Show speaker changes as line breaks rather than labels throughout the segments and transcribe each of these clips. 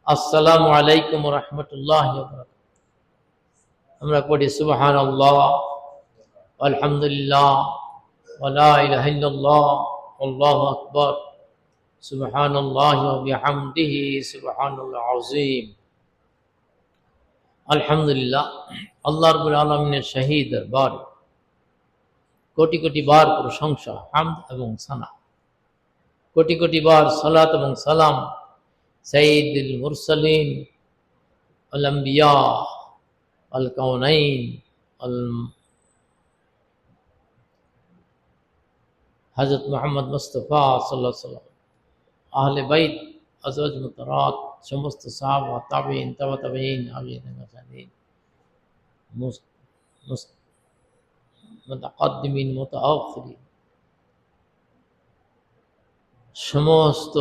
আসসালামু আলাইকুম ওয়া রাহমাতুল্লাহি ওয়া বারাকাতুহু। আমরা পড়ি সুবহানাল্লাহ, আলহামদুলিল্লাহ, ওয়া লা ইলাহা ইল্লাল্লাহ, আল্লাহু আকবার, সুবহানাল্লাহি ওয়া বিহামদিহি সুবহানাল্লাহ আযীম। আলহামদুলিল্লাহ, আল্লাহ রাব্বুল আলামিনের শাহী দরবারে কোটি কোটি বার প্রশংসা, হামদ এবং সানা, কোটি কোটি বার সালাত এবং সালাম সাইয়্যিদুল মুরসালিন আল আম্বিয়া আল কাউনাইন আল হযরত মুহাম্মদ মুস্তাফা সাল্লাল্লাহু আলাইহি ওয়াসাল্লাম, আহলে বাইত, আজওয়াজ মুতাহহারাত, সমস্ত সাহাবা, তাবেঈন, তাবা তাবেঈন, আমিন, মুতাকাদ্দিমিন, মুতাআখিরিন, সমস্ত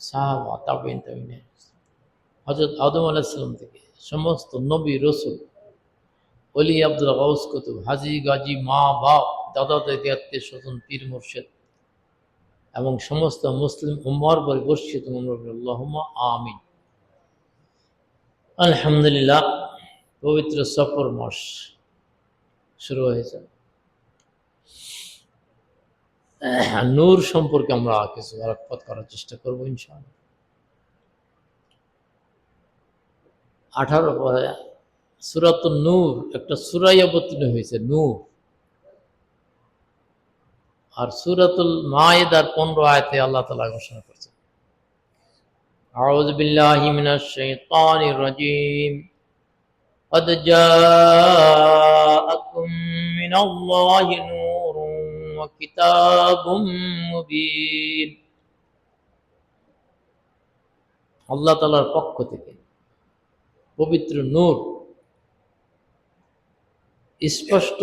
সাহাবা, তাবেঈন, হযরত আদম আলাইহিস সালাম থেকে সমস্ত নবী রাসূল, ওলি, আব্দুল গাউস, কুতুব, হাজী, গাজী, মা বাপ, দাদা দাদি, আত্মীয় স্বজন, পীর মুর্শিদ এবং সমস্ত মুসলিম উম্মার পরে বর্ষিত আল্লাহুম্মা আমিন। আলহামদুলিল্লাহ, পবিত্র সফর মাস শুরু হয়েছে। নূর সম্পর্কে আমরা কিছু আলোকপাত করার চেষ্টা করবো ইনশাআল্লাহ। 18 পরে সূরাতুন নূর একটা সূরায় অবতীর্ণ হয়েছে, নূর। আর সূরাতুল মায়েদার 15 আয়াতে আল্লাহ তাআলা ঘোষণা করেছেন, আউযু বিল্লাহি মিনাশ শাইতানির রাজীম, قد جاءكم من الله نور وكتاب مبين। আল্লাহ তাআলার পক্ষ থেকে পবিত্র নূর, স্পষ্ট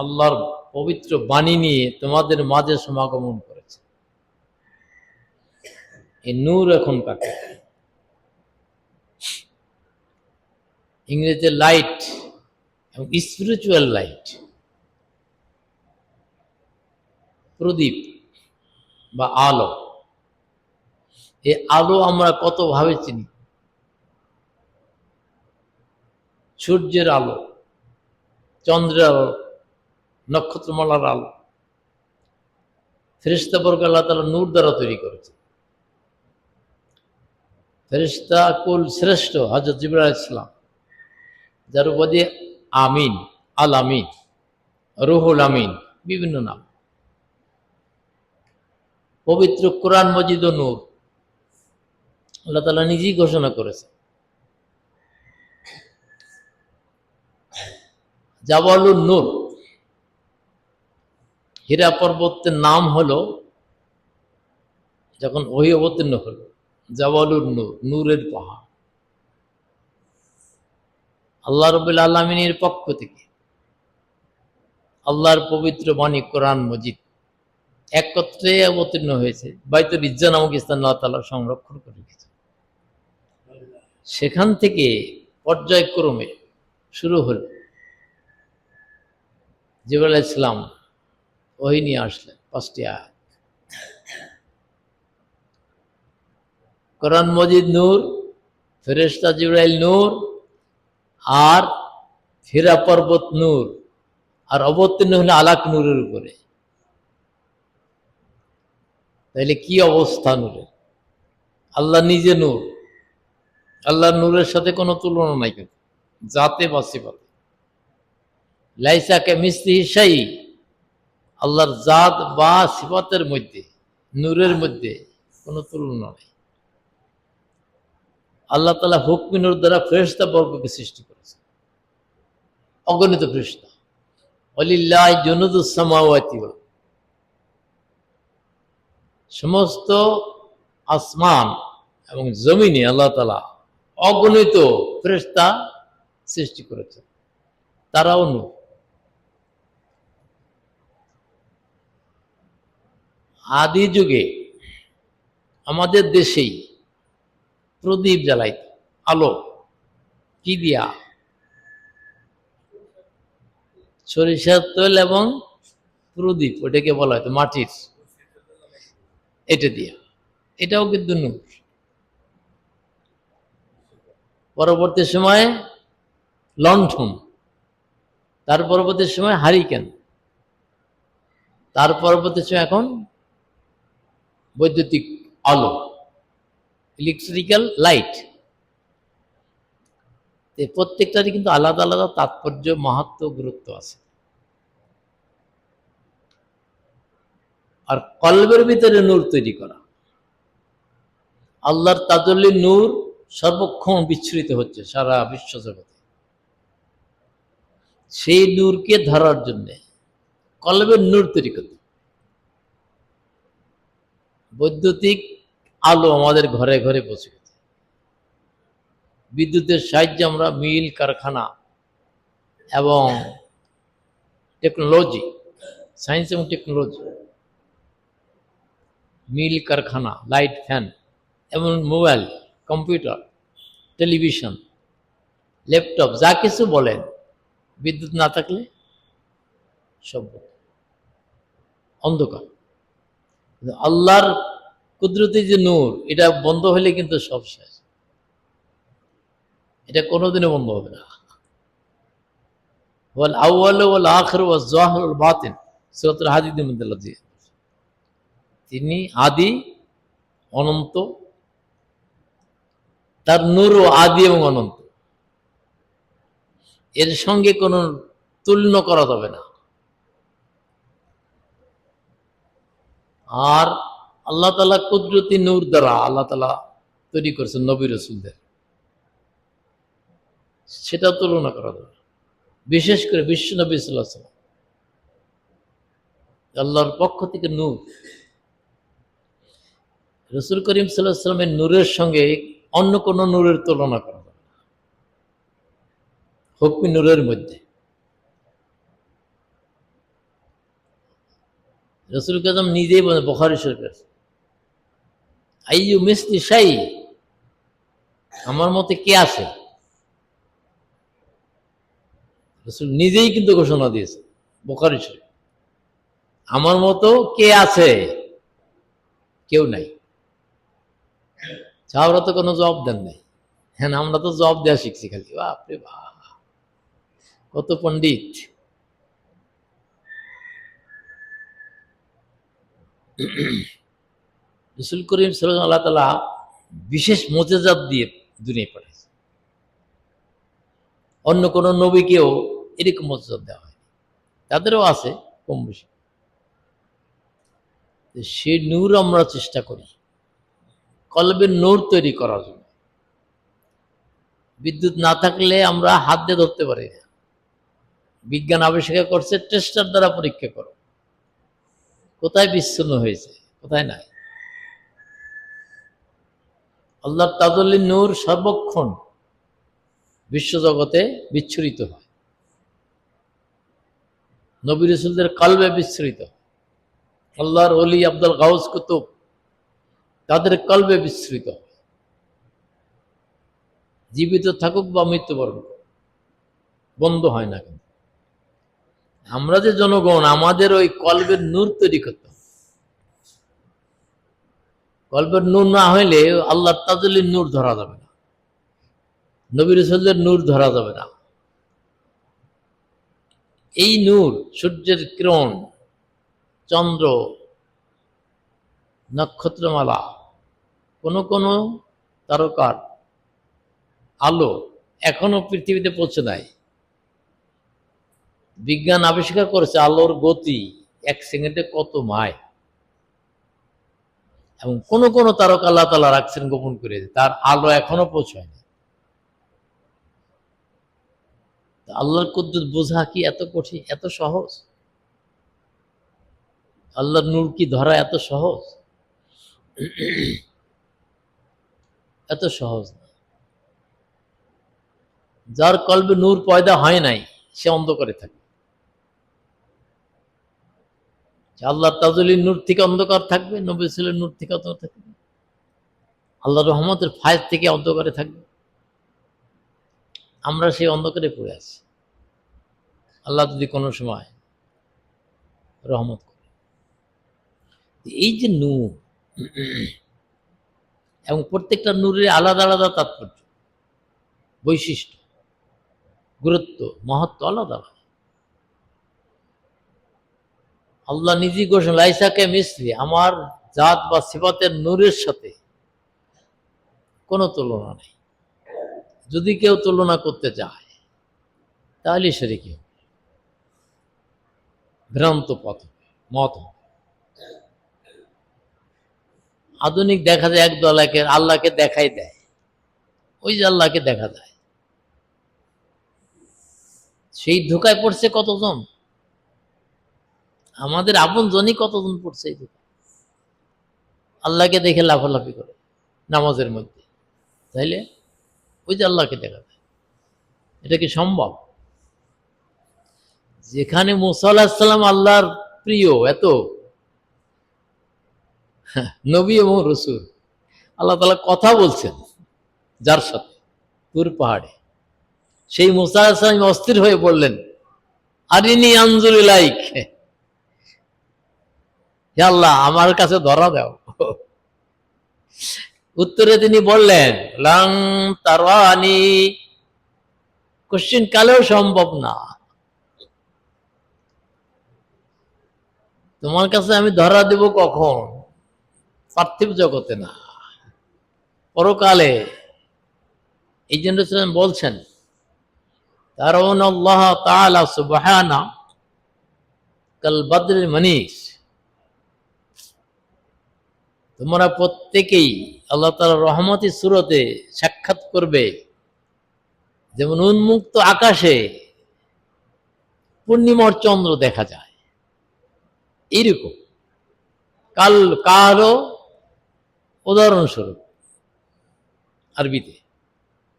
আল্লাহর পবিত্র বাণী নিয়ে তোমাদের মাঝে সমাগমন করেছে। এই নূর এখন কাকে? ইংরেজিতে লাইট এবং স্পিরিচুয়াল লাইট, প্রদীপ বা আলো। এই আলো আমরা কত ভাবে চিনি। সূর্যের আলো, চন্দ্রের আলো, নক্ষত্রমালার আলো, ফেরেশতাবর্গ আল্লাহ তাআলা নূর দ্বারা তৈরি করেছে। ফেরেশতা কুল শ্রেষ্ঠ হযরত জিবরাইল আলাইহিস সালাম, যার উপাধি আমিন, আল আমিন, রুহুল আমিন, বিভিন্ন নাম। পবিত্র কোরআন মজিদ ও নূর, আল্লাহ তাআলা নিজেই ঘোষণা করেছে। জাবালুন নূর, হীরা পর্বতের নাম হলো, যখন ওহী অবতীর্ণ হলো, জাবালুন নূর, নূরের পাহাড়। আল্লাহ রাব্বুল আলামিনের পক্ষ থেকে আল্লাহর পবিত্র বাণী কোরআন মজিদ একত্রে অবতীর্ণ হয়েছে। বাইতুল ইজ্জা নামক স্থান আল্লাহ তাআলা সংরক্ষণ করে রেখেছে। সেখান থেকে পর্যায়ক্রমে শুরু হল। জিবরাইল আলাইহিস সালাম ওহী নিয়ে আসলেন 5টি আয়াত। কোরআন মজিদ নূর, ফেরেশতা জিবরাইল নূর, আর হীরা পর্বত নূর, আর অবতীর্ণ হলে আলাক নূরের উপরে। তাইলে কি অবস্থা নূরের? আল্লাহ নিজে নূর, আল্লাহর নূরের সাথে কোনো তুলনা নাই, কিন্তু জাতে বা সিফাতে। লাইসা কামিসলিহি শাই, আল্লাহর জাত বা সিফাতের মধ্যে, নূরের মধ্যে কোনো তুলনা নেই। আল্লাহ তাআলা হুকমি নূর দ্বারা ফেরেশতা বর্গকে সৃষ্টি করেছে, অগণিত ফেরেশতা। ওয়ালিল্লাহি জুনুদুস সামাওয়াতি ওয়াল, সমস্ত আসমান এবং জমিনে আল্লাহ তাআলা অগণিত ফেরেশতা সৃষ্টি করেছে, তারাও নূর। আদি যুগে আমাদের দেশেই প্রদীপ জ্বালাইত, আলো কি দিয়া? সরিষার তেল এবং প্রদীপ, ওটাকে বলা হয়তো মাটির, এটা দিয়া। এটাও কিন্তু নূর। পরবর্তী সময়ে লণ্ঠন, তার পরবর্তী সময় হারিকেন, তার পরবর্তী সময় এখন বৈদ্যুতিক আলো, ইলেকট্রিক্যাল লাইট। প্রত্যেকটারই কিন্তু আলাদা আলাদা তাৎপর্য, মাহাত্ম্য, গুরুত্ব আছে। আর কলবের ভিতরে নূর তৈরি করা, আল্লাহর তাজাল্লি নূর সর্বক্ষণ বিচ্ছুরিত হচ্ছে সারা বিশ্ব জগতে। সেই নূরকে ধরার জন্য কলবের নূর তৈরি করতে, বৈদ্যুতিক আলো আমাদের ঘরে ঘরে পৌঁছে গেছে। বিদ্যুতের সাহায্যে আমরা মিল, কারখানা এবং টেকনোলজি, সায়েন্স এবং টেকনোলজি, মিল, কারখানা, লাইট, ফ্যান এবং মোবাইল, কম্পিউটার, টেলিভিশন, ল্যাপটপ, যা কিছু বলেন, বিদ্যুৎ না থাকলে সব অন্ধকার। আল্লাহর কুদরতি যে নূর, এটা বন্ধ হলে কিন্তু সব শেষ, এটা কোনোদিনও বন্ধ হবে না। ওয়াল আউয়াল ওয়াল আখির ওয়াজ যাহির ওয়াল বাতিন, সূরাতুল হাদীদের মধ্যে আল্লাহ দিয়ে, তিনি আদি, অনন্ত, তার নূরও আদি এবং অনন্ত, এর সঙ্গে কোনো তুলনা করা যাবে না। আর আল্লাহ তাআলা কুদরতি নূর দ্বারা আল্লাহ তাআলা তৈরি করেছেন নবী রাসূলদের, সেটা তুলনা করা যাবে না। বিশেষ করে বিশ্ব নবী সাল্লাল্লাহু আলাইহি ওয়াসাল্লাম আল্লাহর পক্ষ থেকে নূর, রাসূল করিম সাল্লাল্লাহু আলাইহি ওয়াসাল্লামের নূরের সঙ্গে অন্য কোনো নূরের তুলনা করা যাবে না। হুকমি নূরের মধ্যে রাসূল কাযম নিজেই বলেন, বুখারী শরীফে, আইয়ু মিসলি শাই, আমার মতে কে আছে? রাসূল নিজেই কিন্তু ঘোষণা দিয়েছে বুখারী শরীফ, আমার মতো কে আছে? কেউ নাই। সাহাবারা তো কোনো জবাব দেন নাই। হ্যাঁ, আমরা তো জবাব দেওয়া শিখছি খালি। বাপরে বাপ, কত পণ্ডিত! রাসূল করিম সাল্লাল্লাহু আলাইহি আল্লাহ তাআলা বিশেষ মুজিজাত দিয়ে দুনিয়ায় পাঠিয়েছে। অন্য কোন নবীকেও এরকম মুজিজাত দেওয়া হয়, তাদেরও আছে কম বেশি। সে নূর আমরা চেষ্টা করি কলবের নূর তৈরি করার জন্য। বিদ্যুৎ না থাকলে আমরা হাত দিয়ে ধরতে পারি না। বিজ্ঞান আবিষ্কার করছে টেস্টার দ্বারা পরীক্ষা করো, কোথায় বিচ্ছিন্ন হয়েছে, কোথায় নাই। আল্লাহর তাজাল্লি নূর সর্বক্ষণ বিশ্বজগতে বিচ্ছুরিত হয়, নবী রাসূলদের কলবে বিচ্ছুরিত, আল্লাহর ওলি আব্দুল গাউস কুতুব তাদের কলবে বিচ্ছুরিত, জীবিত থাকুক বা মৃত্যুবরণ করুক, বন্ধ হয় না। কিন্তু আমরা যে জনগণ, আমাদের ওই কলবের নূর তৈরি করতে হবে। কলবের নূর না হইলে আল্লাহর তাজাল্লির নূর ধরা যাবে না, নবী রাসূলদের নূর ধরা যাবে না। এই নূর সূর্যের কিরণ, চন্দ্র, নক্ষত্রমালা, কোন কোন তারকার আলো এখনো পৃথিবীতে পৌঁছে নাই। বিজ্ঞান আবিষ্কার করেছে আলোর গতি 1 সেকেন্ডে কত মাইল, এবং কোন কোন তারকা আল্লাহ তাআলা রাখছেন গোপন করে, তার আলো এখনো পৌঁছায়নি। আল্লাহর কুদরত বোঝা কি এত কঠিন, এত সহজ? আল্লাহর নূর কি ধরা এত সহজ? এত সহজ না। যার কলবে নূর পয়দা হয় নাই, সে অন্ধকারে থাকে। আল্লাহর তাজাল্লির নূর থেকে অন্ধকার থাকবে, নবী রাসূলের নূর থেকে অন্ধকার থাকবে, আল্লাহর রহমতের ফায়েজ থেকে অন্ধকারে থাকবে। আমরা সেই অন্ধকারে পড়ে আছি। আল্লাহ যদি কোনো সময় রহমত করে, এই যে নূর, এবং প্রত্যেকটা নূরের আলাদা আলাদা তাৎপর্য। বৈশিষ্ট্য, গুরুত্ব, মহত্ব আলাদা আলাদা। আল্লাহ নিজেই ঘোষণা, লাইসাকে মিসলি, আমার জাত বা সিফাতের নূরের সাথে কোনো তুলনা নেই। যদি কেউ তুলনা করতে চায় তাহলে শিরক হবে, ভ্রান্ত পথ, মত। আধুনিক দেখা যায় একদল একের আল্লাহকে দেখাই দেয়, ওই যে আল্লাহকে দেখা যায়, সেই ধোকায় পড়ছে কতজন, আমাদের আপন জনই কতজন পড়ছে এই ধোকায়। আল্লাহকে দেখে লাফালাফি করে নামাজের মধ্যে, তাইলে ওই যে আল্লাহকে দেখা যায়, এটা কি সম্ভব? যেখানে মুসা আলাইহিস সালাম আল্লাহর প্রিয় এত, নবী এবং রসুল, আল্লাহ তাআলা কথা বলছেন যার সাথে তুর পাহাড়ে, সেই মুসা আলাইহিস সালাম অস্থির হয়ে বললেন, আরিনি আনজুর ইলাইক, হে আল্লাহ আমার কাছে ধরা দাও। উত্তরে তিনি বললেন, লাং তারানি, কোশ্চিন কালেও সম্ভব না, তোমার কাছে আমি ধরা দেব কখন? পার্থিব জগতে না, পরকালে। এই জন্য বলছেন, তারাউন আল্লাহ তাআলা সুবহানা কাল বদরিল মনিস, তোমরা প্রত্যেকেই আল্লাহ তাআলার রহমতের সূরতে সাক্ষাৎ করবে, যেমন উন্মুক্ত আকাশে পূর্ণিমার চন্দ্র দেখা যায়, এইরকম। কালও উদাহরণস্বরূপ আরবিতে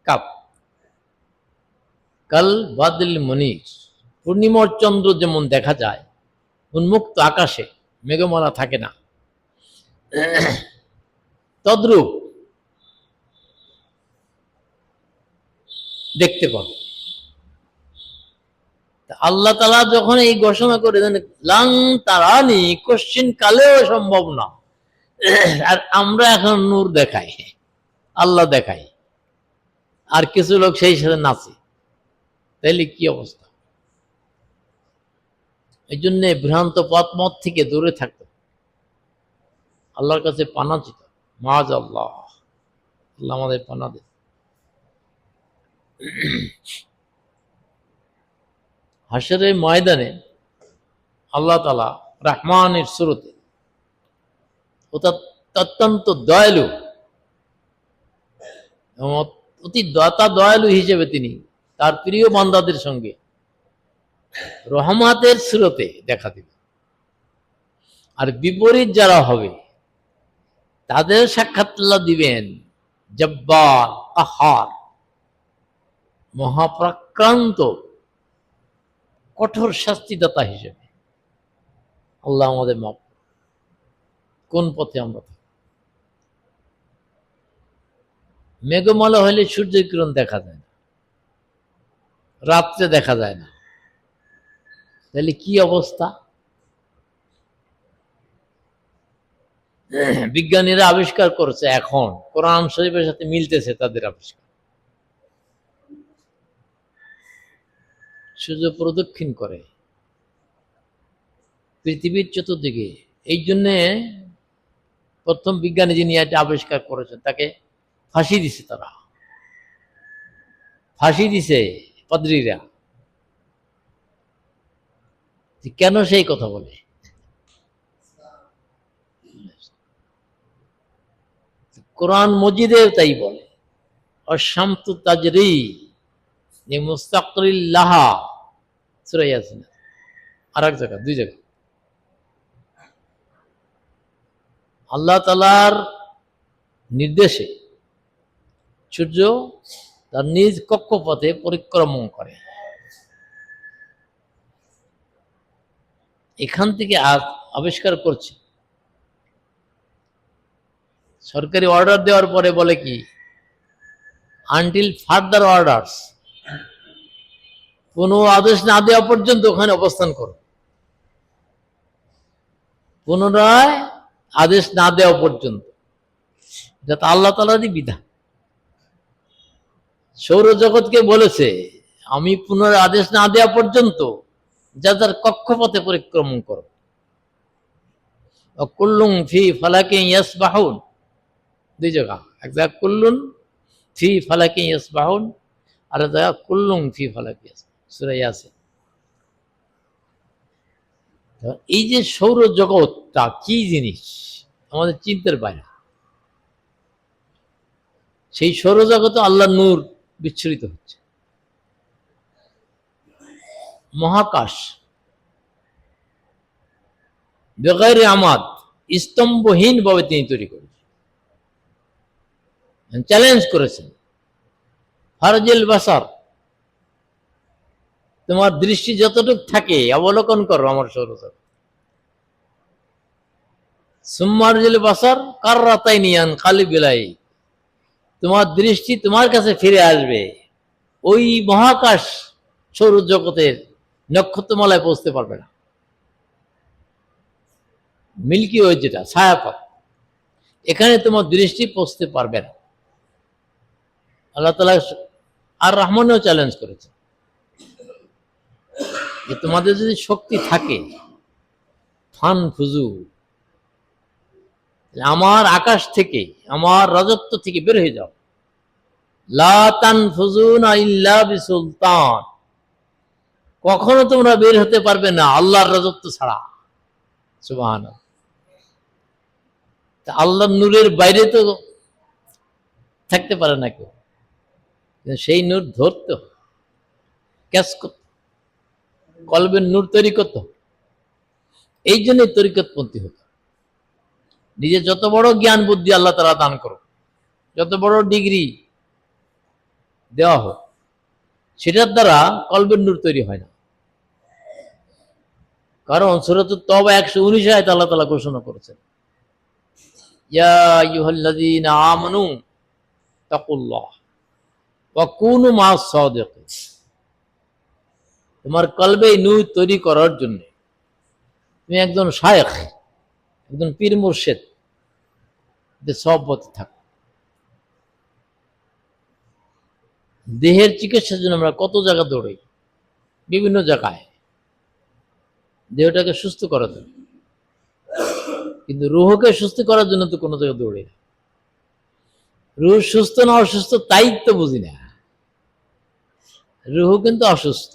কাপ, কাল বাদল মনির, পূর্ণিমার চন্দ্র যেমন দেখা যায় উন্মুক্ত আকাশে, মেঘমালা থাকে না, তদ্রূপ দেখতে পাবো। আল্লাহ তাআলা যখন এই ঘোষণা করে দেন, লাং তারানি, কোশ্চিন কালেও সম্ভব না, আর আমরা এখন নূর দেখাই, আল্লাহ দেখাই, আর কিছু লোক সেই সাথে নাচে, তাইলে কি অবস্থা? এই জন্য ভ্রান্ত পথ থেকে দূরে থাকতে, আল্লাহর কাছে পানা চিত, মাজ আল্লাহ, আল্লাহ আমাদের পানা দেন। হাসরের ময়দানে আল্লাহ তাআলা রহমানের সুরতে, অত্যন্ত দয়ালু, অতি দাতা দয়ালু হিসেবে তিনি তার প্রিয় বান্দাদের সঙ্গে রহমতের সুরতে দেখা দিবেন। আর বিপরীত যারা হবে তাদের সাক্ষাৎ আল্লাহ দিবেন জব্বার, কাহার, মহাপ্রাক্রান্ত, কঠোর শাস্তিদাতা হিসেবে। আল্লাহ আমাদের মাফ, কোন পথে আমরা থাকি? মেঘমালা হলে সূর্যের কিরণ দেখা যায় না, রাত্রে দেখা যায় না, তাহলে কি অবস্থা? বিজ্ঞানীরা আবিষ্কার করেছে, এখন কোরআন শরীফের সাথে মিলতেছে তাদের আবিষ্কার, সূর্য প্রদক্ষিণ করে পৃথিবীর চতুর্দিকে। এই জন্যে প্রথম বিজ্ঞানী যিনি এটা আবিষ্কার করেছেন তাকে ফাঁসি দিছে, তারা ফাঁসি দিছে পাদ্রীরা। কেন সেই কথা বলে? কোরআন মজিদে তাই বলে, অশামতু তাজরি মুস্তাকরিল লাহা, সূরা ইয়াসিন। আর এক জায়গা, দুই জায়গা আল্লাহ তাআলার নির্দেশে সূর্য তার নিজ কক্ষপথে পরিক্রমণ করে। এখান থেকে আবিষ্কার করছে, সরকারি অর্ডার দেওয়ার পরে বলে কি, আনটিল ফার্দার অর্ডারস, কোনো আদেশ না দেওয়া পর্যন্ত ওখানে অবস্থান করো, পুনরায় আদেশ না দেওয়া পর্যন্ত। এটা তো আল্লাহ তাআলারই বিধান। সৌরজগৎকে বলেছে আমি পুনরায় আদেশ না দেওয়া পর্যন্ত যা যার কক্ষপথে পরিক্রমণ করো। কুল্লুন ফি ফালাকিন ইয়াসবাহুন, দুই জায়গা, এক জায়গা কুল্লুন ফি ফালাকিন ইয়াসবাহুন, আর এক জায়গা কুল্লুন ফি ফালাকিন ইয়াসবাহুন, সূরা ইয়াসিন। এই যে সৌরজগৎটা কি জিনিস আমাদের চিন্তার বাইরে। সেই সৌরজগতে আল্লাহর নূর বিচ্ছুরিত হচ্ছে। মহাকাশ বেগাইরে আমাদ, স্তম্ভহীন ভাবে তিনি তৈরি করেছেন, চ্যালেঞ্জ করেছেন। ফারজিল বাসার, তোমার দৃষ্টি যতটুকু থাকে অবলোকন করো আমার সৌরজগৎ। সুম্মারজিল বাসার কাররাতাইনিয়ান খালি বিলাই, তোমার দৃষ্টি তোমার কাছে ফিরে আসবে, ওই মহাকাশ সৌরজগতের নক্ষত্রমালায় পৌঁছতে পারবে না। মিল্কি ওয়ে যেটা ছায়াপথ, এখানে তোমার দৃষ্টি পৌঁছতে পারবে না। আল্লাহ তাআলা আর রহমানেও চ্যালেঞ্জ করেছে যে তোমাদের যদি শক্তি থাকে ফান ফুজু, আমার আকাশ থেকে আমার রাজত্ব থেকে বের হয়ে যাও। লা তানফুজুনা ইল্লা বিসুলতান, কখনো তোমরা বের হতে পারবে না আল্লাহর রাজত্ব ছাড়া। সুবহানাল্লাহ। আল্লাহর নূরের বাইরে তো থাকতে পারে না কেউ, সেই নূর ধরতো, ক্যাচ করত, কলবের নূর তৈরি করত। এই জন্যই তরিকতপন্থী হতো। নিজে যত বড় জ্ঞান বুদ্ধি আল্লাহ তাআলা দান করো, যত বড় ডিগ্রি দেওয়া হোক, সেটার দ্বারা কলবের নূর তৈরি হয় না। কারণ সূরাতুত তাওবা 119 আয়াত আল্লাহ তাআলা ঘোষণা করেছেন, ইয়া আইয়ুহাল্লাযীনা আমানু তাকুল্লাহ ওয়া কুনু মা'আস সাদিকিন। তোমার কলবে নূর তৈরি করার জন্য তুমি একজন শায়েখ, একজন পীর মুর্শিদ সহবতে থাকো। দেহের চিকিৎসার জন্য আমরা কত জায়গা দৌড়াই, বিভিন্ন জায়গায় দেহটাকে সুস্থ করার জন্য, কিন্তু রুহকে সুস্থ করার জন্য তো কোনো জায়গায় দৌড়াই না। রুহ সুস্থ না অসুস্থ তাই তো বুঝি না। রুহ কিন্তু অসুস্থ।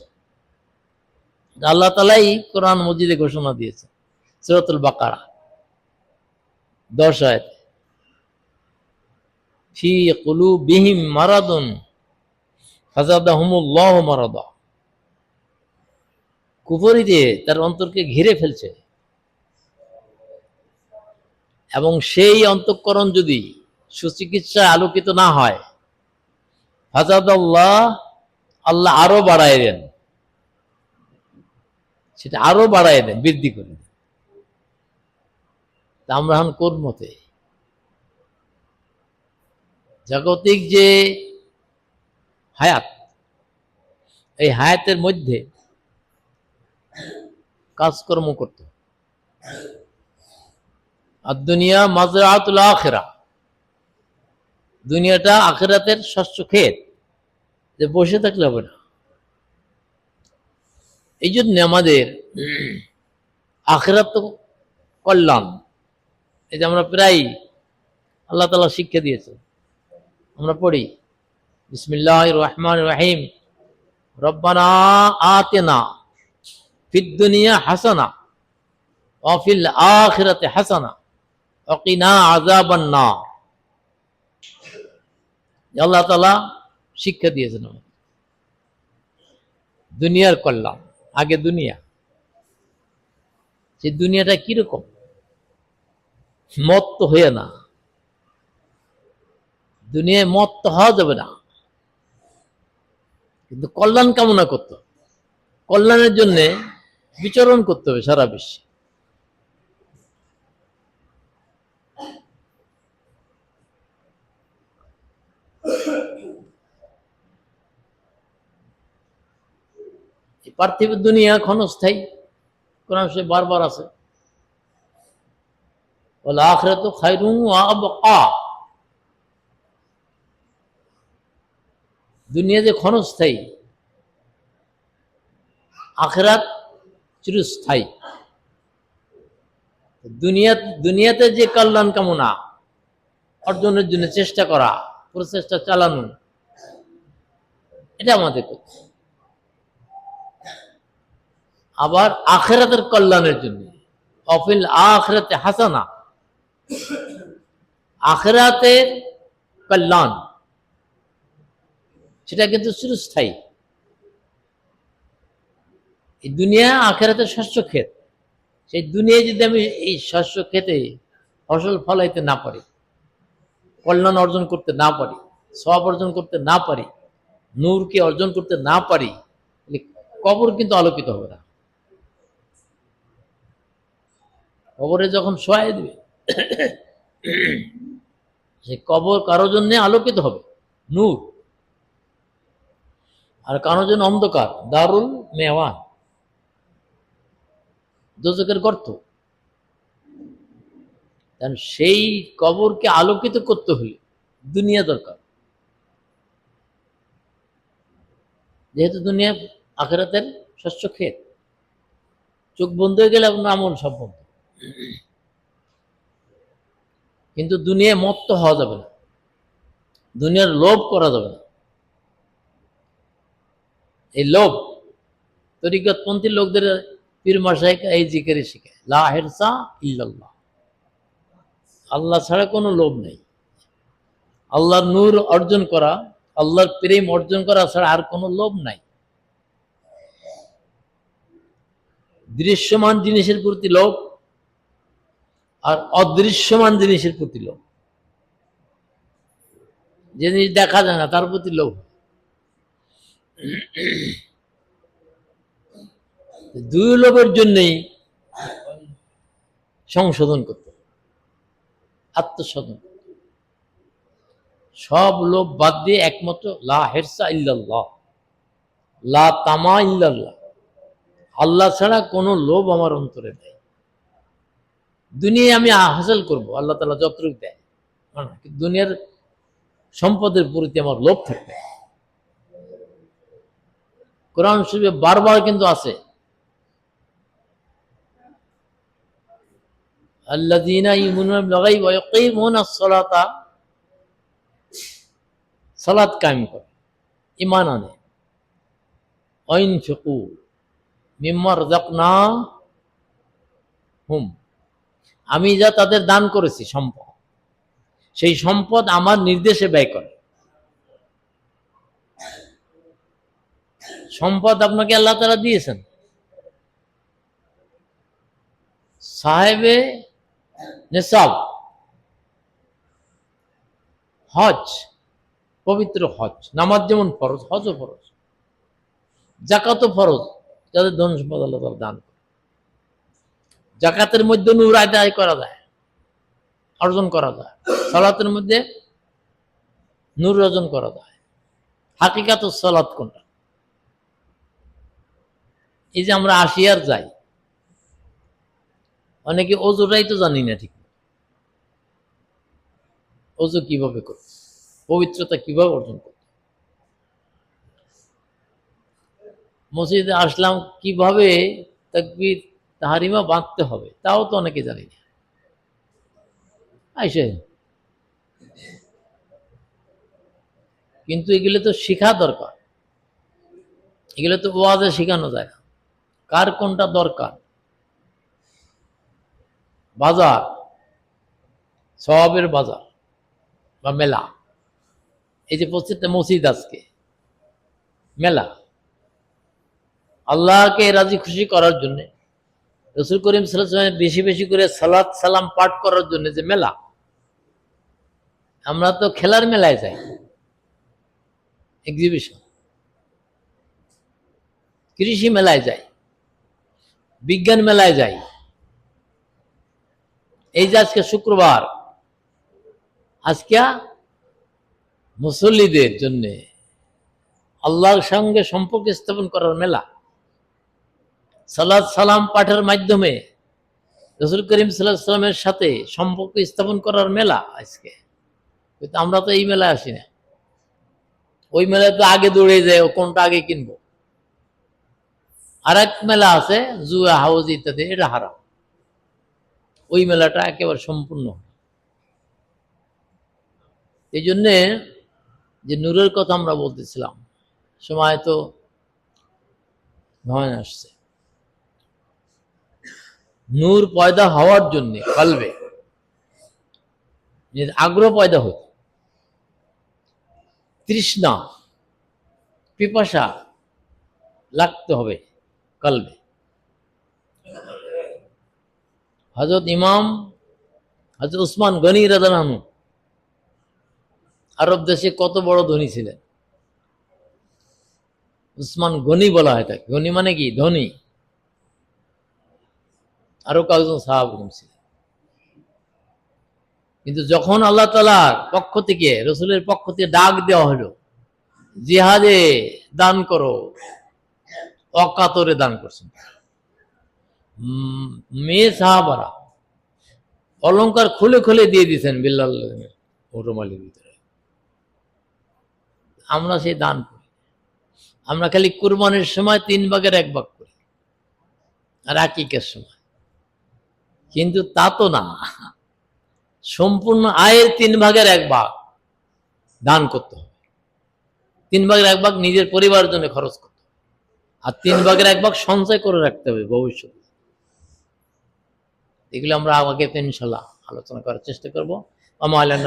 আল্লাহ তাআলাই কোরআন মজিদে ঘোষণা দিয়েছে, সূরাতুল বাকারা 10 আয়াত, ফি কুলুবিহিম মারাদুন ফাযাদাহুমুল্লাহু মারাদা। কুফরীতে তার অন্তরকে ঘিরে ফেলছে, এবং সেই অন্তঃকরণ যদি সুচিকিৎসায় আলোকিত না হয়, ফাযাদাল্লাহ, আল্লাহ আরো বাড়ায় দেন, সেটা আরো বাড়ায় দেন, বৃদ্ধি করে দেন। আমরা এখন কোন মতে জাগতিক যে হায়াত, এই হায়াতের মধ্যে কাজকর্ম করতে, আর দুনিয়া মাজরাতুল আখিরা, দুনিয়াটা আখিরাতের শস্য ক্ষেত, যে বসে থাকলে হবে না। এই জন্য আমাদের আখিরাত কল্যাণ, এই যে আমরা প্রায় আল্লাহ তাআলা শিক্ষা দিয়েছে, আমরা পড়ি বিসমিল্লাহির রহমানির রহিম, রব্বানা আতিনা ফিদ দুনিয়া হাসানা ওয়া ফিল আখিরাতি হাসানা ওয়া কিনা আযাবান নার। আল্লাহ তাআলা শিক্ষা দিয়েছেন দুনিয়ার কল্যাণ। আগে দুনিয়া, সেই দুনিয়াটা কিরকম, মত্ত হয়ে না, দুনিয়ায় মত্ত হওয়া যাবে না, কিন্তু কল্যাণ কামনা করতে, কল্যাণের জন্য বিচরণ করতে হবে সারা বিশ্বে। পার্থিব দুনিয়া ক্ষণস্থায়ী, কোরআন শরীফে বারবার আছে, ওয়াল আখিরাতু খায়রুন ওয়া আবকা। দুনিয়া যে ক্ষণস্থায়ী, আখিরাত চিরস্থায়ী। দুনিয়াতে যে কল্যাণ কামনা অর্জনের জন্য চেষ্টা করা, প্রচেষ্টা চালানো, এটা আমাদের করতে। আবার আখিরাতের কল্যাণের জন্য অফিল আখিরাতে হাসানা, আখিরাতের কল্যাণ সেটা কিন্তু চিরস্থায়ী। এই দুনিয়া আখিরাতের শস্য ক্ষেত, সেই দুনিয়ায় যদি আমি এই শস্য খেতে ফসল ফলাইতে না পারি, কল্যাণ অর্জন করতে না পারি, সওয়াব অর্জন করতে না পারি, নূরকে অর্জন করতে না পারি, কবর কিন্তু আলোকিত হবে না। কবরে যখন শোয়াই দিবে, সে কবর কারোর জন্য আলোকিত হবে নূর, আর কারোর জন্য অন্ধকার, দারুল মেওয়ান, দোজখের গর্ত। কারণ সেই কবরকে আলোকিত করতে হলে দুনিয়া দরকার, যেহেতু দুনিয়া আখিরাতের শস্য ক্ষেত। চোখ বন্ধ হয়ে গেলে আপনার আমল সব বন্ধ। কিন্তু দুনিয়ায় মত্ত হওয়া যাবে না, দুনিয়ার লোভ করা যাবে না। এই লোভ তরিকতপন্থী লোকদের পীর মাশায়েখ এই জিকির শিখায়, লা হিরসা ইল্লাল্লাহ, আল্লাহ ছাড়া কোনো লোভ নেই। আল্লাহর নূর অর্জন করা, আল্লাহর প্রেম অর্জন করা ছাড়া আর কোনো লোভ নাই। দৃশ্যমান জিনিসের প্রতি লোভ আর অদৃশ্যমান জিনিসের প্রতি লোভ। যে জিনিস দেখা যায় না তার প্রতি লোভ। দুই লোভের জন্যই সংশোধন করতে, আত্মশোধন, সব লোভ বাদ দিয়ে একমাত্র লা হিরসা ইল্লাল্লাহ, লা তামা ইল্লাল্লাহ, আল্লাহ ছাড়া কোনো লোভ আমার অন্তরে নেই। দুনিয়ায় আমি হাসিল করব, আল্লাহ তাআলা যতটুকু দেয়, দুনিয়ার সম্পদের প্রতি আমার লোভ থাকবে। কোরআন শরীফে বারবার কিন্তু আছে, আল্লাযীনা ইউমিনুনা বিল গায়বি ওয়া ইয়াকিমুনাস সালাতা, সালাত কায়েম করে, ঈমান আনে, ওয়া ইনফিকু মিম্মা রাযাকনাহুম, আমি যা তাদের দান করেছি সম্পদ, সেই সম্পদ আমার নির্দেশে ব্যয় করে। সম্পদ আপনাকে আল্লাহ তাআলা দিয়েছেন, সাহেবে নিসাব, হজ, পবিত্র হজ, নামাজ যেমন ফরজ, হজও ফরজ, যাকাতও ফরজ, যাদের ধন সম্পদ আল্লাহ তাআলা দান করে। যাকাতের মধ্যে নূর আদায় করা যায়, অর্জন করা যায়। সালাতের মধ্যে নূর অর্জন করা যায়। হাকিকাতুস সালাত কোনটা? এই যে আমরা আসিয়ার যাই, অনেকে ওযুটাই তো জানি না ঠিক, ওযু কিভাবে করতে, পবিত্রতা কিভাবে অর্জন করতে, মসজিদে আসলাম কিভাবে তাকবীর তাহরিমা বাঁধতে হবে তাও তো অনেকে জানি না। আইসে কিন্তু এগুলো তো শেখা দরকার, এগুলো তো ওয়াজে শেখানো যায় না। কার কোনটা দরকার? বাজার, সওয়াবের বাজার বা মেলা, এই যে প্রত্যেকটা মসজিদ আজকে মেলা, আল্লাহকে রাজি খুশি করার জন্য, রাসূল করিম সাল্লাল্লাহু আলাইহি ওয়াসাল্লাম বেশি বেশি করে সালাত সালাম পাঠ করার জন্য যে মেলা। আমরা তো খেলার মেলায় যাই, এক্সিবিশন, কৃষি মেলায় যাই, বিজ্ঞান মেলায় যাই। এই যে আজকে শুক্রবার, আজকে মুসল্লিদের জন্য আল্লাহর সঙ্গে সম্পর্ক স্থাপন করার মেলা, সালাত সালাম পাঠের মাধ্যমে রাসূল করিম সাল্লাল্লাহু আলাইহি ওয়াসাল্লামের সাথে সম্পর্ক স্থাপন করার মেলা আজকে। কিন্তু আমরা তো এই মেলায় আসি না। ওই মেলায় তো আগে দৌড়ে যায়, কোনটা আগে কিনবো। আর এক মেলা আছে জুয়া হাউস ইত্যাদি, এটা হারাম। ওই মেলাটা একেবারে সম্পূর্ণ। এই জন্যে যে নূরের কথা আমরা বলতেছিলাম, সময় তো নয় আসছে। নূর পয়দা হওয়ার জন্য কলবে আগ্রহ পয়দা হতো, তৃষ্ণা পিপাসা লাগতে হবে কলবে। হযরত ইমাম হযরত উসমান গনি রাদিয়াল্লাহু আনহু আরব দেশে কত বড় ধনী ছিলেন। উসমান গনি বলা হয় তাকে। গনি মানে কি? ধনী। আরো কয়েকজন সাহাবা ছিলেন। কিন্তু যখন আল্লাহ তাআলার পক্ষ থেকে, রসুলের পক্ষ থেকে ডাক দেওয়া হলো, জিহাদে দান করো, অকাতরে দান করছেন। মেয়ে সাহাবারা অলংকার খুলে খুলে দিয়ে দিয়েছেন বিল্লাল রুমালির ভিতরে। আমরা সেই দান করি। আমরা খালি কুরবানির সময় 3/1 করি, আর আকিকার সময়। কিন্তু তা তো না, সম্পূর্ণ আয়ের 3/1 দান করতে হবে। 3/1 নিজের পরিবারের জন্য খরচ করতে হবে, আর 3/1 সঞ্চয় করে রাখতে হবে ভবিষ্যতে। এগুলো আমরা আগে ইনশাল্লাহ আলোচনা করার চেষ্টা করবো।